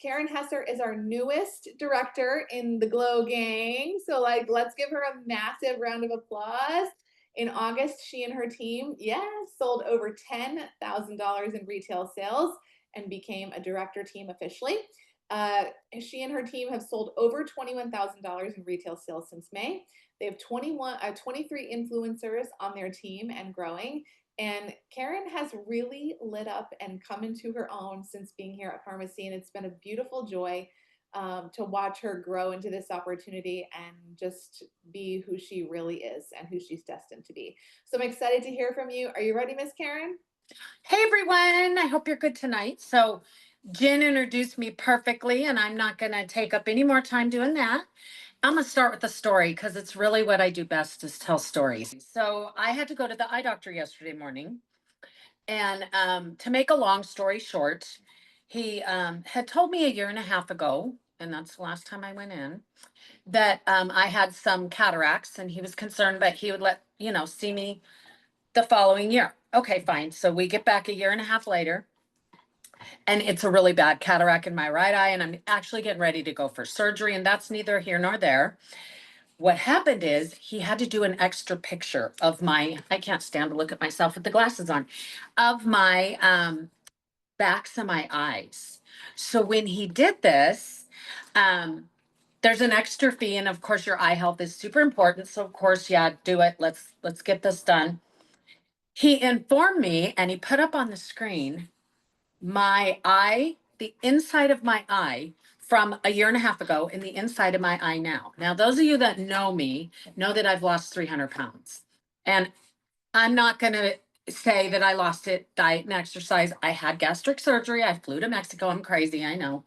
Karen Hesser is our newest director in the Glow Gang. So, like, let's give her a massive round of applause. In August, she and her team, sold over $10,000 in retail sales and became a director team officially. Uh, she and her team have sold over $21,000 in retail sales since May. They have 23 influencers on their team and growing. And Karen has really lit up and come into her own since being here at FARMASi. And it's been a beautiful joy to watch her grow into this opportunity and just be who she really is and who she's destined to be. So I'm excited to hear from you. Are you ready, Miss Karen? Hey everyone, I hope you're good tonight. So Jen introduced me perfectly, and I'm not going to take up any more time doing that. I'm going to start with the story because it's really what I do best is tell stories. So I had to go to the eye doctor yesterday morning, and to make a long story short, he had told me a year and a half ago, and that's the last time I went in, that I had some cataracts, and he was concerned that he would see me the following year. Okay, fine. So we get back a year and a half later, and it's a really bad cataract in my right eye, and I'm actually getting ready to go for surgery, and that's neither here nor there. What happened is he had to do an extra picture of I can't stand to look at myself with the glasses on, of my backs of my eyes. So when he did this, there's an extra fee, and of course your eye health is super important. So of course, yeah, do it. Let's get this done. He informed me, and he put up on the screen my eye, the inside of my eye from a year and a half ago, and the inside of my eye now. Now, those of you that know me know that I've lost 300 pounds. And I'm not going to say that I lost it diet and exercise. I had gastric surgery. I flew to Mexico. I'm crazy, I know.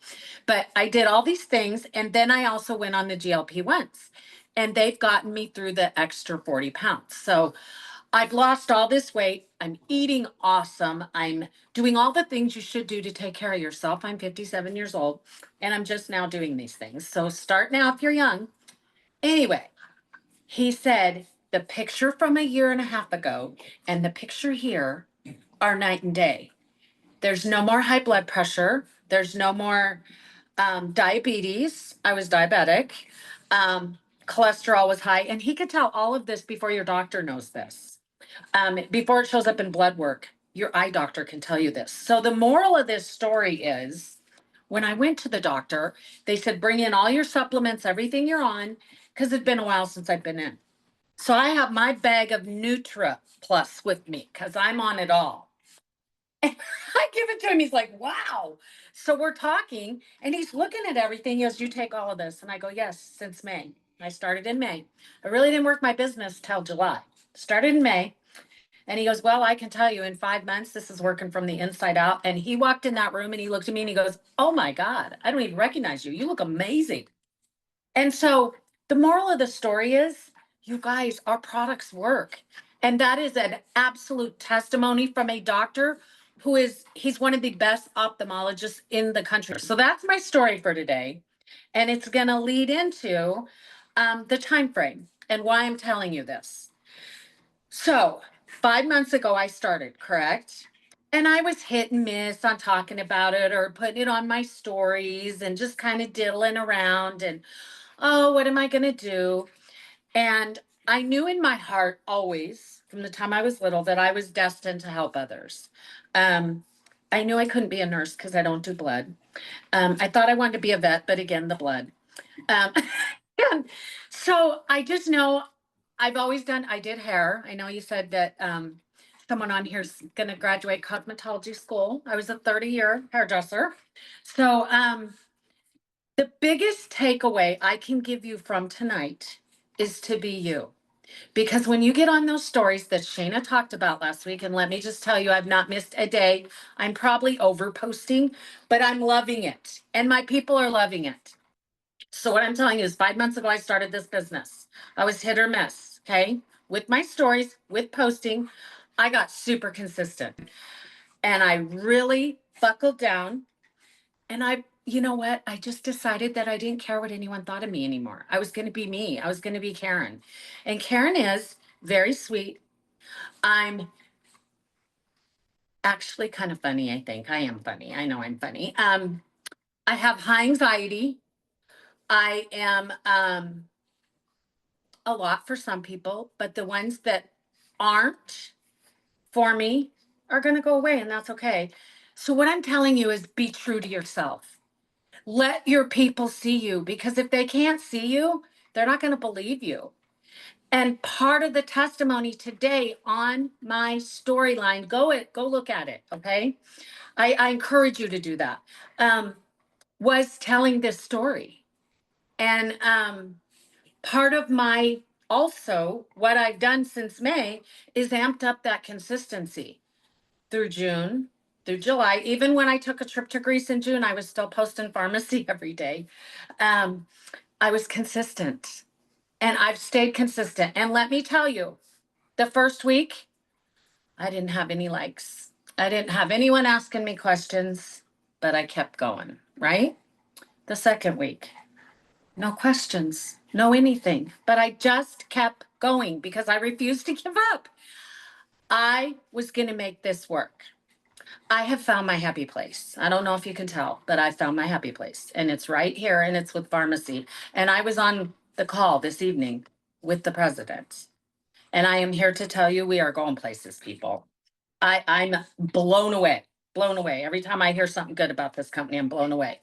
But I did all these things. And then I also went on the GLP-1s. And they've gotten me through the extra 40 pounds. So I've lost all this weight. I'm eating awesome. I'm doing all the things you should do to take care of yourself. I'm 57 years old, and I'm just now doing these things. So start now if you're young. Anyway, he said the picture from a year and a half ago and the picture here are night and day. There's no more high blood pressure. There's no more diabetes. I was diabetic. Cholesterol was high. And he could tell all of this before your doctor knows this. Before it shows up in blood work, your eye doctor can tell you this. So the moral of this story is, when I went to the doctor, they said, bring in all your supplements, everything you're on, because it's been a while since I've been in. So I have my bag of Nutra Plus with me because I'm on it all. And I give it to him. He's like, wow. So we're talking, and he's looking at everything. He goes, you take all of this. And I go, yes, since May. I started in May. I really didn't work my business till July. Started in May. And he goes, well, I can tell you in 5 months, this is working from the inside out. And he walked in that room and he looked at me and he goes, oh my God, I don't even recognize you. You look amazing. And so the moral of the story is, you guys, our products work. And that is an absolute testimony from a doctor he's one of the best ophthalmologists in the country. So that's my story for today. And it's going to lead into the time frame and why I'm telling you this. So 5 months ago, I started, correct? And I was hit and miss on talking about it or putting it on my stories and just kind of diddling around and, oh, what am I going to do? And I knew in my heart always, from the time I was little, that I was destined to help others. I knew I couldn't be a nurse because I don't do blood. I thought I wanted to be a vet, but again, the blood. Um, and so I just know I did hair. I know you said that someone on here is going to graduate cosmetology school. I was a 30-year hairdresser. So the biggest takeaway I can give you from tonight is to be you. Because when you get on those stories that Shayna talked about last week, and let me just tell you, I've not missed a day. I'm probably over posting, but I'm loving it. And my people are loving it. So what I'm telling you is 5 months ago, I started this business. I was hit or miss, okay? With my stories, with posting, I got super consistent. And I really buckled down. And you know what? I just decided that I didn't care what anyone thought of me anymore. I was going to be me. I was going to be Karen. And Karen is very sweet. I'm actually kind of funny, I think. I am funny. I know I'm funny. I have high anxiety. I am a lot for some people, but the ones that aren't for me are going to go away, and that's okay. So what I'm telling you is be true to yourself. Let your people see you, because if they can't see you, they're not going to believe you. And part of the testimony today on my storyline, go look at it, okay? I encourage you to do that. Was telling this story. And part of my, also what I've done since May is amped up that consistency through June, through July. Even when I took a trip to Greece in June, I was still posting FARMASi every day. I was consistent, and I've stayed consistent. And let me tell you, the first week, I didn't have any likes. I didn't have anyone asking me questions, but I kept going, right? The second week, no questions, no anything, but I just kept going because I refused to give up. I was going to make this work. I have found my happy place. I don't know if you can tell, but I found my happy place, and it's right here, and it's with FARMASi. And I was on the call this evening with the president, and I am here to tell you we are going places, people. I'm blown away, blown away. Every time I hear something good about this company, I'm blown away.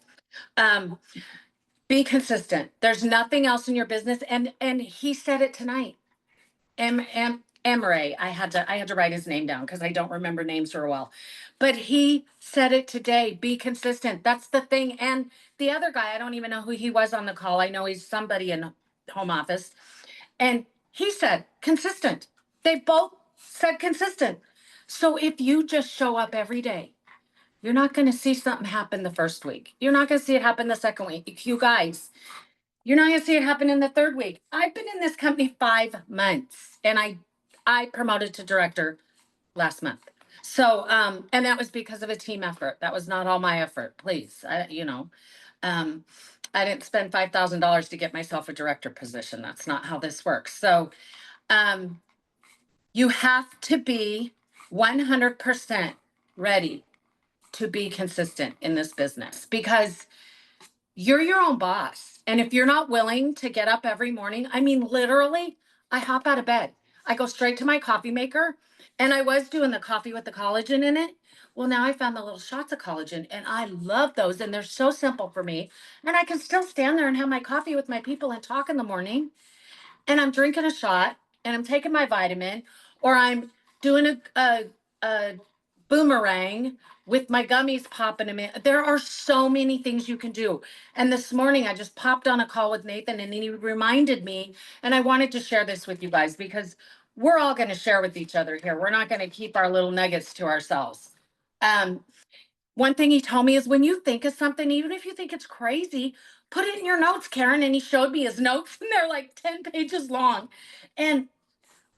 Be consistent. There's nothing else in your business. And he said it tonight. Emery, I had to write his name down because I don't remember names very well. But he said it today. Be consistent. That's the thing. And the other guy, I don't even know who he was on the call. I know he's somebody in home office. And he said consistent. They both said consistent. So if you just show up every day, you're not going to see something happen the first week. You're not going to see it happen the second week. You guys, you're not going to see it happen in the third week. I've been in this company 5 months, and I promoted to director last month. So, and that was because of a team effort. That was not all my effort. Please, I didn't spend $5,000 to get myself a director position. That's not how this works. So, you have to be 100% ready to be consistent in this business, because you're your own boss. And if you're not willing to get up every morning, I mean, literally, I hop out of bed. I go straight to my coffee maker, and I was doing the coffee with the collagen in it. Well, now I found the little shots of collagen, and I love those, and they're so simple for me. And I can still stand there and have my coffee with my people and talk in the morning, and I'm drinking a shot, and I'm taking my vitamin, or I'm doing a boomerang with my gummies popping them in. There are so many things you can do. And this morning I just popped on a call with Nathan, and he reminded me, and I wanted to share this with you guys because we're all going to share with each other here. We're not going to keep our little nuggets to ourselves. One thing he told me is, when you think of something, even if you think it's crazy, put it in your notes, Karen. And he showed me his notes, and they're like 10 pages long. And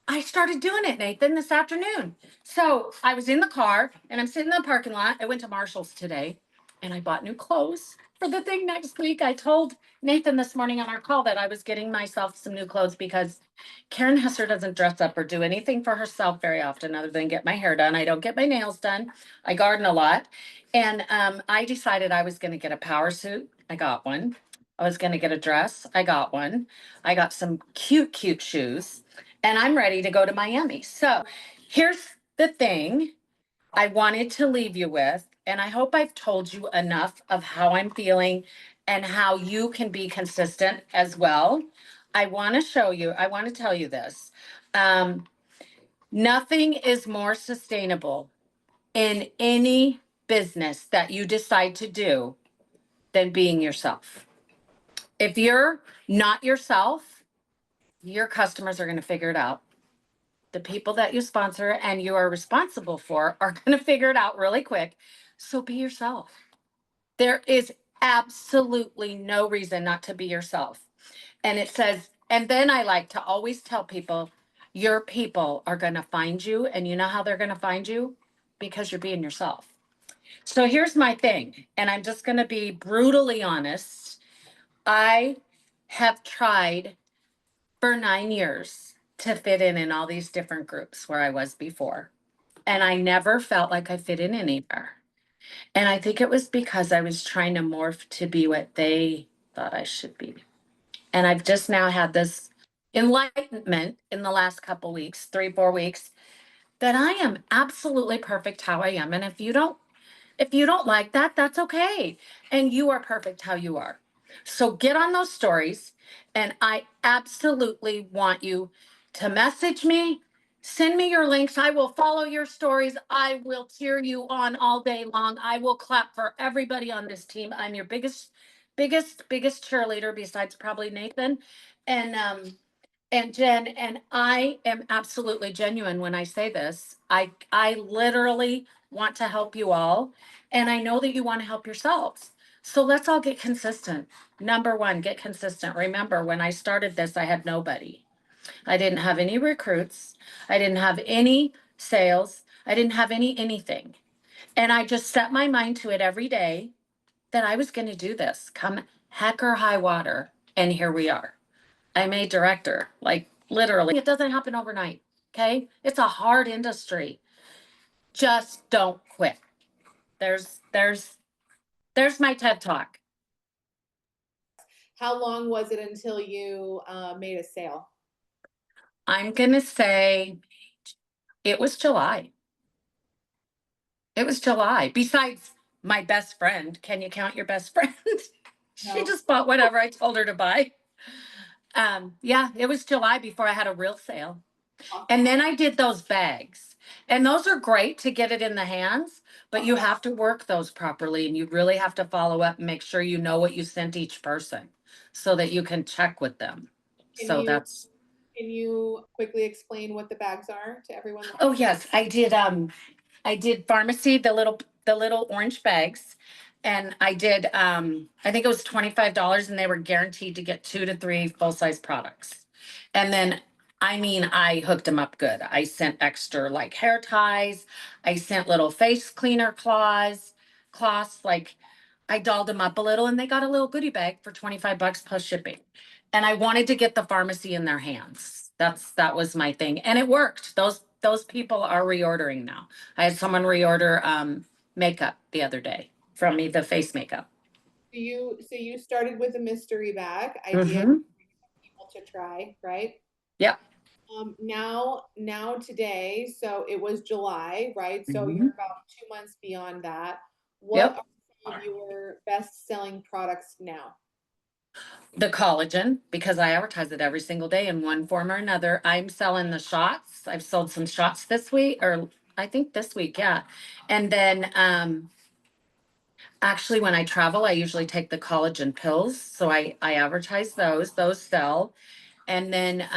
I started doing it, Nathan, this afternoon. So I was in the car, and I'm sitting in the parking lot. I went to Marshall's today, and I bought new clothes for the thing next week. I told Nathan this morning on our call that I was getting myself some new clothes because Karen Hesser doesn't dress up or do anything for herself very often other than get my hair done. I don't get my nails done. I garden a lot. And I decided I was going to get a power suit. I got one. I was going to get a dress. I got one. I got some cute, cute shoes, and I'm ready to go to Miami. So here's the thing I wanted to leave you with, and I hope I've told you enough of how I'm feeling and how you can be consistent as well. I want to tell you this. Nothing is more sustainable in any business that you decide to do than being yourself. If you're not yourself, your customers are going to figure it out. The people that you sponsor and you are responsible for are going to figure it out really quick. So be yourself. There is absolutely no reason not to be yourself. And it says, and then I like to always tell people, your people are going to find you. And you know how they're going to find you? Because you're being yourself. So here's my thing, and I'm just going to be brutally honest. I have tried for 9 years to fit in all these different groups where I was before, and I never felt like I fit in anywhere. And I think it was because I was trying to morph to be what they thought I should be. And I've just now had this enlightenment in the last couple weeks, 3, 4 weeks, that I am absolutely perfect how I am. And if you don't like that, that's okay. And you are perfect how you are. So get on those stories. And I absolutely want you to message me, send me your links. I will follow your stories. I will cheer you on all day long. I will clap for everybody on this team. I'm your biggest cheerleader besides probably Nathan. And Jen, and I am absolutely genuine when I say this. I literally want to help you all, and I know that you want to help yourselves. So let's all get consistent. Number one, get consistent. Remember, when I started this, I had nobody. I didn't have any recruits. I didn't have any sales. I didn't have anything. And I just set my mind to it every day that I was going to do this, come heck or high water. And here we are. I'm a director, like literally. It doesn't happen overnight. Okay. It's a hard industry. Just don't quit. There's, there's, there's my TED talk. How long was it until you made a sale? I'm going to say it was July. It was July. Besides my best friend, can you count your best friend? She No. just bought whatever I told her to buy. Yeah, it was July before I had a real sale. And then I did those bags. And those are great to get it in the hands, but you have to work those properly and you really have to follow up and make sure you know what you sent each person so that you can check with them. Can So you that's, can you quickly explain what the bags are to everyone? oh yes, I did FARMASi, the little orange bags. And I did I think it was $25 and they were guaranteed to get 2 to 3 full-size products. And then I mean I hooked them up good. I sent extra like hair ties, I sent little face cleaner cloths, like I dolled them up a little and they got a little goodie bag for $25 plus shipping. And I wanted to get the FARMASi in their hands. That was my thing. And it worked. Those people are reordering now. I had someone reorder makeup the other day from me, the face makeup. So you started with a mystery bag idea Mm-hmm. for people to try, right? Yep. Now today, so it was July, right? So Mm-hmm. you're about 2 months beyond that. What Yep. are some of your best selling products now? The collagen, because I advertise it every single day in one form or another. I'm selling the shots. I've sold some shots this week, or I think this week, yeah. And then actually when I travel, I usually take the collagen pills. So I advertise those. Those sell. And then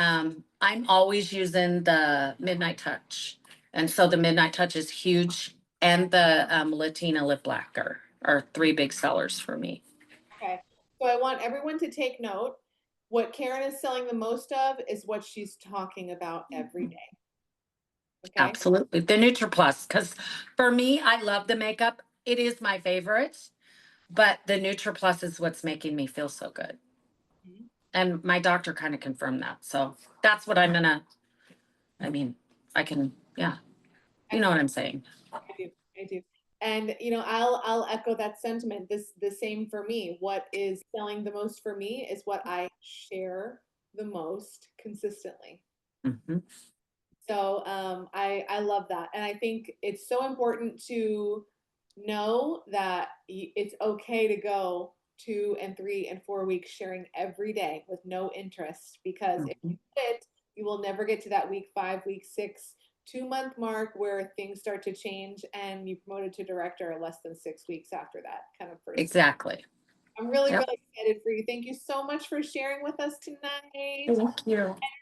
I'm always using the Midnight Touch. And so the Midnight Touch is huge. And the Latina Lip Lacquer are 3 big sellers for me. Okay. So I want everyone to take note. What Karen is selling the most of is what she's talking about every day. Okay. Absolutely. The NutriPlus, because for me, I love the makeup. It is my favorite, but the NutriPlus is what's making me feel so good. Mhm. And my doctor kind of confirmed that. So that's what I'm gonna, I mean, I can, yeah, you know what I'm saying. I do. I do. And I'll echo that sentiment. The same for me. What is selling the most for me is what I share the most consistently. Hmm. So I love that, and I think it's so important to know that it's okay to go 2 and 3 and 4 weeks sharing every day with no interest, because if you Hmm. quit, you will never get to that week 5, week 6, 2 month mark where things start to change and you promoted to director less than 6 weeks after that kind of person. Exactly. I'm really, Yep. really excited for you. Thank you so much for sharing with us tonight. Thank you.